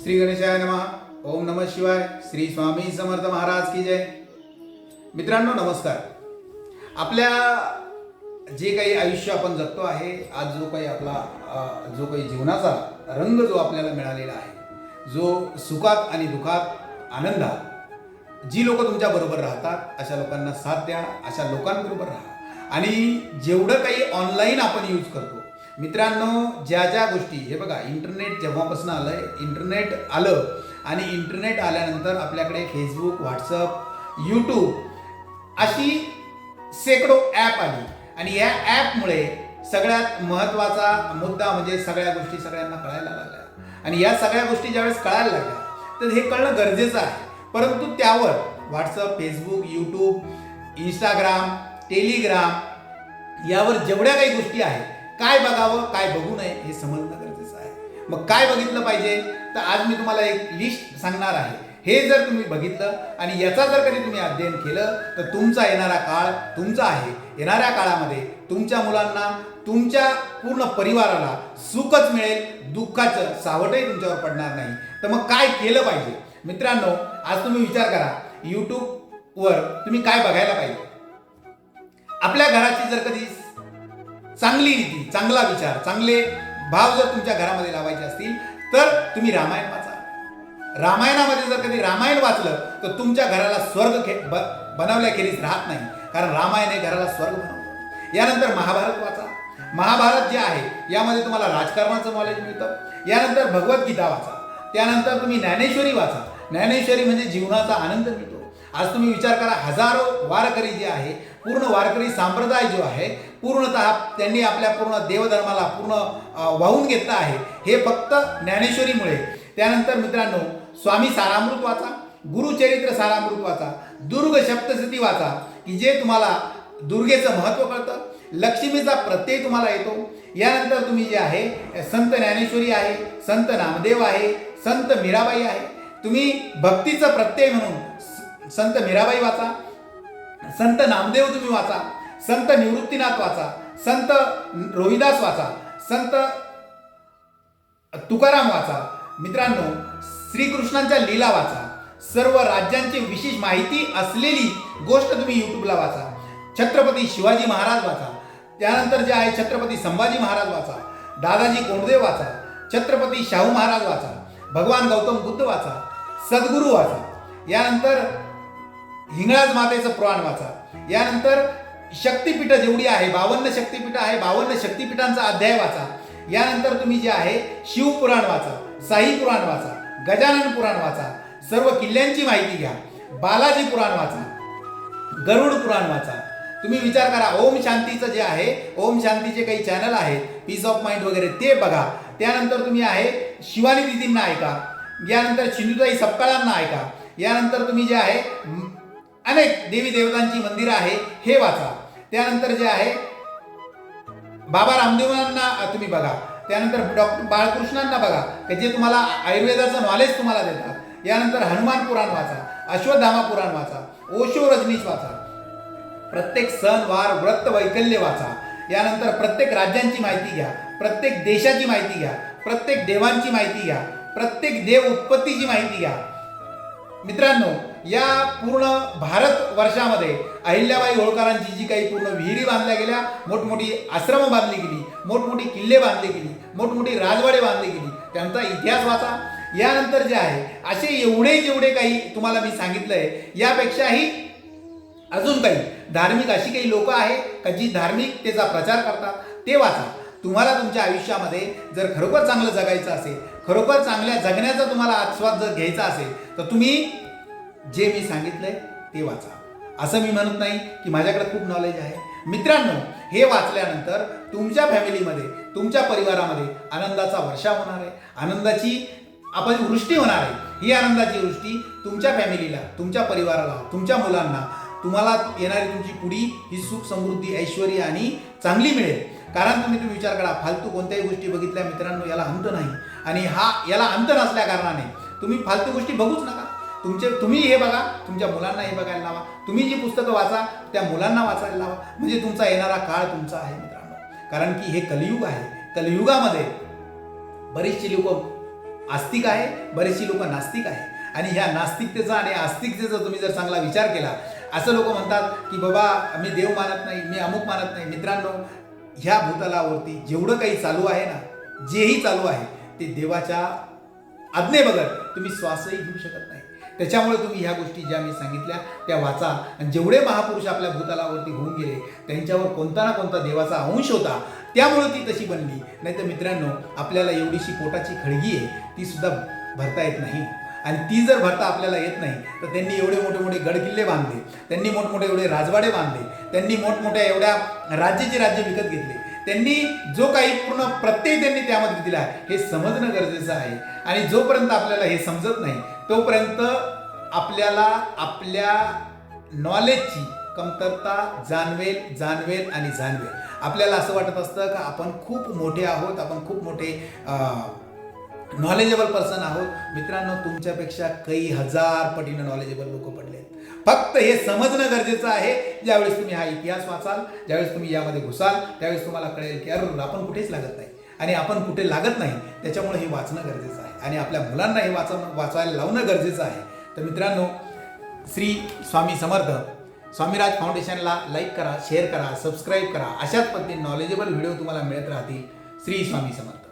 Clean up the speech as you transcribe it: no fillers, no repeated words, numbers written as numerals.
श्री गणेशाय नमः. ओम नमः शिवाय. श्री स्वामी समर्थ महाराज की जय. मित्रांनो नमस्कार. आपल्या जे काही आयुष्य आपण जगतो आहे, आज जो काही आपला जो काही जीवनाचा रंग जो आपल्याला मिळालेला आहे, जो सुखात आणि दुःखात आनंदात जी लोक तुमच्या बरोबर राहतात अशा लोकांना साथ द्या, अशा लोकांबरोबर राहा. आणि जेवढं काही ऑनलाईन आपण यूज करतो मित्रांनो, ज्या ज्या गोष्टी, हे बघा, इंटरनेट जेव्हापासून आलंय, इंटरनेट आलं आणि इंटरनेट आल्यानंतर आपल्याकडे फेसबुक, व्हॉट्सअप, यूट्यूब अशी शेकडो ॲप आली. आणि या ॲपमुळे सगळ्यात महत्त्वाचा मुद्दा म्हणजे सगळ्या गोष्टी सगळ्यांना कळायला लागल्या. आणि या सगळ्या गोष्टी ज्यावेळेस कळायला लागल्या तर हे कळणं गरजेचं आहे. परंतु त्यावर WhatsApp, Facebook, YouTube, Instagram, Telegram यावर जेवढ्या काही गोष्टी आहेत, काय बघावं काय बघू नये हे समजणं गरजेचं आहे. मग काय बघितलं पाहिजे, तर आज मी तुम्हाला एक लिस्ट सांगणार आहे. हे जर तुम्ही बघितलं आणि याचा जर कधी तुम्ही अध्ययन केलं तर तुमचा येणारा काळ तुमचा आहे. येणाऱ्या काळामध्ये तुमच्या मुलांना, तुमच्या पूर्ण परिवाराला सुखच मिळेल, दुःखाचं सावटही तुमच्यावर पडणार नाही. तर मग काय केलं पाहिजे मित्रांनो, आज तुम्ही विचार करा, यूट्यूबवर तुम्ही काय बघायला पाहिजे. आपल्या घराची जर कधी चांगली रीती, चांगला विचार, चांगले भाव जर तुमच्या घरामध्ये लावायचे असतील तर तुम्ही रामायण वाचा. रामायणामध्ये जर कधी रामायण वाचलं तर तुमच्या घराला स्वर्ग बनवल्याखेरीज राहत नाही, कारण रामायण हे घराला स्वर्ग बनवतं. यानंतर महाभारत वाचा. महाभारत जे आहे यामध्ये तुम्हाला राजकारणाचं नॉलेज मिळतं. यानंतर भगवद्गीता वाचा. त्यानंतर तुम्ही ज्ञानेश्वरी वाचा. ज्ञानेश्वरी म्हणजे जीवनाचा आनंद मिळतो. आज तुम्ही विचार करा, हजारो वारकरी जे आहे, पूर्ण वारकरी संप्रदाय जो आहे, पूर्णतः त्यांनी आपल्या पूर्ण देवधर्माला पूर्ण वाहून घेतलं आहे, हे फक्त ज्ञानेश्वरीमुळे. त्यानंतर मित्रांनो, स्वामी सारामृत वाचा, गुरुचरित्र सारामृत वाचा, दुर्ग सप्तशती वाचा, की जे तुम्हाला दुर्गेचं महत्त्व कळतं, लक्ष्मीचा प्रत्यय तुम्हाला येतो. यानंतर तुम्ही जे आहे, संत ज्ञानेश्वरी आहे, संत नामदेव आहे, संत मीराबाई आहे. तुम्ही भक्तीचं प्रत्यय म्हणून संत मीराबाई वाचा, संत नामदेव तुम्ही वाचा, संत निवृत्तीनाथ वाचा, संत रोहिदास वाचा, संत तुकाराम वाचा. मित्रांनो, श्रीकृष्णांच्या लीला वाचा. सर्व राज्यांची विशेष माहिती असलेली गोष्ट तुम्ही यूट्यूबला वाचा. छत्रपती शिवाजी महाराज वाचा. त्यानंतर जे आहे छत्रपती संभाजी महाराज वाचा, दादाजी कोंडदेव वाचा, छत्रपती शाहू महाराज वाचा, भगवान गौतम बुद्ध वाचा, सद्गुरू वाचा. यानंतर हिंगळाज मातेचं पुराण वाचा. यानंतर शक्तिपीठ जेवढी आहे, 52 शक्तिपीठ आहे, 52 शक्तिपीठांचा अध्याय वाचा. यानंतर तुम्ही जे आहे शिवपुराण वाचा, साई पुराण वाचा, गजानन पुराण वाचा, सर्व किल्ल्यांची माहिती घ्या, बालाजी पुराण वाचा, गरुड पुराण वाचा. तुम्ही विचार करा, ओम शांतीचं जे आहे, ओम शांतीचे काही चॅनल आहेत, पीस ऑफ माइंड वगैरे, ते बघा. त्यानंतर तुम्ही आहे शिवानी दिदींना ऐका. यानंतर सिंधुताई सपकाळांना ऐका. यानंतर तुम्ही जे आहे अनेक देवी देवतांची मंदिरं आहे, हे वाचा. त्यानंतर जे आहे बाबा रामदेवांना तुम्ही बघा. त्यानंतर डॉक्टर बाळकृष्णांना बघा, जे तुम्हाला आयुर्वेदाचं नॉलेज तुम्हाला देतात. यानंतर हनुमान पुराण वाचा, अश्वत्थामा पुराण वाचा, ओशो रजनीश वाचा, प्रत्येक सण वार व्रत वैकल्य वाचा. यानंतर प्रत्येक राज्यांची माहिती घ्या, प्रत्येक देशाची माहिती घ्या, प्रत्येक देवांची माहिती घ्या, प्रत्येक देव उत्पत्तीची माहिती घ्या. मित्रांनो, या पूर्ण भारत वर्षामध्ये अहिल्याबाई होळकरांची जी काही पूर्ण विहिरी बांधल्या गेल्या, मोठमोठी आश्रमं बांधली गेली, मोठमोठी किल्ले बांधली गेली, मोठमोठी राजवाडे बांधली गेली, त्यांचा इतिहास वाचा. यानंतर जे आहे असे एवढे जेवढे काही तुम्हाला मी सांगितलंय, यापेक्षाही अजून काही धार्मिक अशी काही लोक आहे का जी धार्मिकतेचा प्रचार करतात, ते वाचा. तुम्हाला तुमच्या आयुष्यामध्ये जर खरोखर चांगलं जगायचं असेल, खरोखर चांगल्या जगण्याचा तुम्हाला आस्वाद जर घ्यायचा असेल, तर तुम्ही जे मी सांगितलंय ते वाचा. असं मी म्हणत नाही की माझ्याकडे खूप नॉलेज आहे. मित्रांनो, हे वाचल्यानंतर तुमच्या फॅमिलीमध्ये, तुमच्या परिवारामध्ये आनंदाचा वर्षा होणार आहे, आनंदाची आपण वृष्टी होणार आहे. ही आनंदाची वृष्टी तुमच्या फॅमिलीला, तुमच्या परिवाराला, तुमच्या मुलांना, तुम्हाला येणारी तुमची पुढी ही सुख, समृद्धी, ऐश्वर्य आणि चांगली मिळेल. कारण तुम्ही विचार करा, फालतू कोणत्याही गोष्टी बघितल्या मित्रांनो, याला अंत नाही. आणि याला अंत नसल्या कारणाने तुम्ही फालतू गोष्टी बघूच नका. तुम्ही हे बघा, तुमच्या मुलांना हे बघायला लावा. तुम्ही जी पुस्तकं वाचा त्या मुलांना वाचायला लावा. म्हणजे तुमचा येणारा काळ तुमचा आहे मित्रांनो. कारण की हे कलियुग आहे. कलियुगामध्ये बरीचशी लोक आस्तिक आहे, बरेचशी लोक नास्तिक आहे. आणि ह्या नास्तिकतेचा आणि आस्तिकतेचा तुम्ही जर चांगला विचार केला, असं लोक म्हणतात की बाबा मी देव मानत नाही, मी अमुक मानत नाही. मित्रांनो, ह्या भूतलावरती जेवढं काही चालू आहे ना, जेही चालू आहे ते देवाच्या आज्ञेबगैर तुम्ही श्वासही घेऊ शकत नाही. त्याच्यामुळे तुम्ही ह्या गोष्टी ज्या मी सांगितल्या त्या वाचा. आणि जेवढे महापुरुष आपल्या भूतलावरती होऊन गेले त्यांच्यावर कोणता ना कोणता देवाचा अंश होता, त्यामुळे ती तशी बनली. नाही तर मित्रांनो, आपल्याला एवढीशी पोटाची खळगी आहे ती सुद्धा भरता येत नाही. आणि ती जर भरता आपल्याला येत नाही तर त्यांनी एवढे मोठे मोठे गडकिल्ले बांधले, त्यांनी मोठमोठे एवढे राजवाडे बांधले, त्यांनी मोठमोठ्या एवढ्या राज्याचे राज्य विकत घेतले, त्यांनी जो काही पूर्ण प्रत्यय त्यांनी त्यामध्ये दिला, हे समजणं गरजेचं आहे. आणि जोपर्यंत आपल्याला हे समजत नाही तोपर्यंत आपल्याला आपल्या नॉलेजची कमतरता जाणवेल. आपल्याला असं वाटत असतं का आपण खूप मोठे आहोत, आपण खूप मोठे नॉलेजेबल पर्सन आहोत. मित्रांनो, तुमच्यापेक्षा काही हजार पटीनं नॉलेजेबल लोक पडले आहेत. फक्त हे समजणं गरजेचं आहे. ज्यावेळेस तुम्ही हा इतिहास वाचाल, ज्यावेळेस तुम्ही यामध्ये घुसाल, त्यावेळेस तुम्हाला कळेल की अरे आपण कुठेच लागत नाही. आणि आपण कुठे लागत नाही त्याच्यामुळे हे वाचणं गरजेचं आहे. आणि आपल्या मुलांना हे वाचायला लावणं गरजेचं आहे. तर मित्रांनो, श्री स्वामी समर्थ स्वामीराज फाउंडेशनला लाईक करा, शेअर करा, सबस्क्राईब करा. अशाच पद्धतीने नॉलेजेबल व्हिडिओ तुम्हाला मिळत राहतील. श्री स्वामी समर्थ.